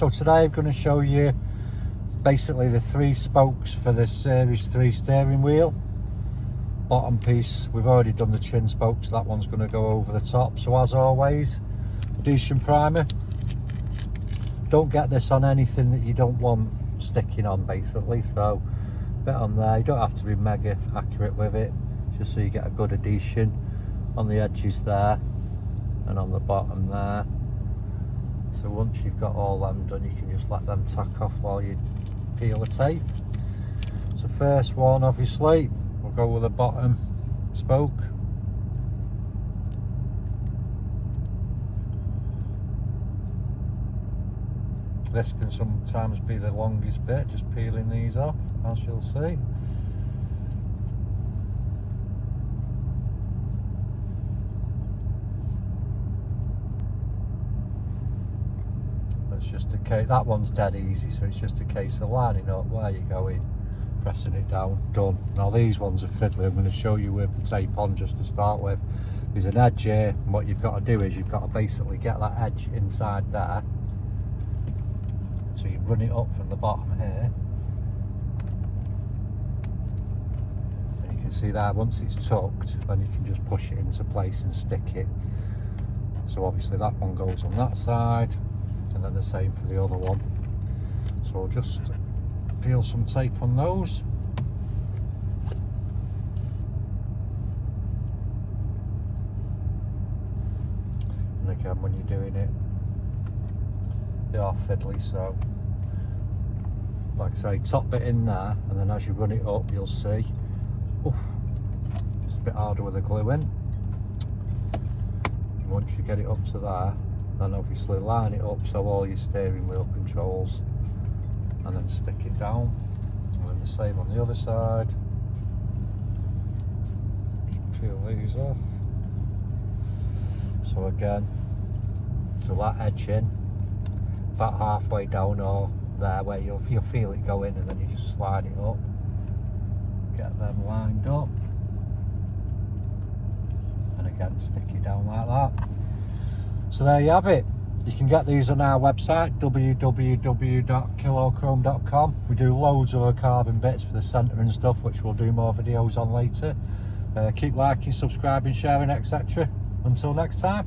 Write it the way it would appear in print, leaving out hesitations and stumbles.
so today I'm going to show you basically the 3 spokes for this Series 3 steering wheel. Bottom piece, we've already done the chin spokes, that one's going to go over the top. So as always, adhesion primer. Don't get this on anything that you don't want sticking on basically, so a bit on there. You don't have to be mega accurate with it, just so you get a good adhesion on the edges there and on the bottom there. So once you've got all them done, you can just let them tack off while you peel the tape. So first one, obviously, we'll go with the bottom spoke. This can sometimes be the longest bit, just peeling these off, as you'll see. It's just a case, that one's dead easy, so it's just a case of lining up where you're going, pressing it down, done. Now these ones are fiddly. I'm going to show you with the tape on just to start with. There's an edge here, and what you've got to do is you've got to basically get that edge inside there. So you run it up from the bottom here, and you can see there, once it's tucked, then you can just push it into place and stick it. So obviously that one goes on that side, and then the same for the other one. So I'll just peel some tape on those. And again, when you're doing it, they are fiddly, so like I say, top it in there, and then as you run it up, you'll see, oof, it's a bit harder with the glue in. And once you get it up to there, then obviously line it up so all your steering wheel controls, and then stick it down, and then the same on the other side. Just peel these off. So again, so that edge in about halfway down or there where you'll feel it go in, and then you just slide it up, get them lined up, and again stick it down like that. So there you have it. You can get these on our website, www.KillAllChrome.com. We do loads of carbon bits for the centre and stuff, which we'll do more videos on later. Keep liking, subscribing, sharing, etc. Until next time.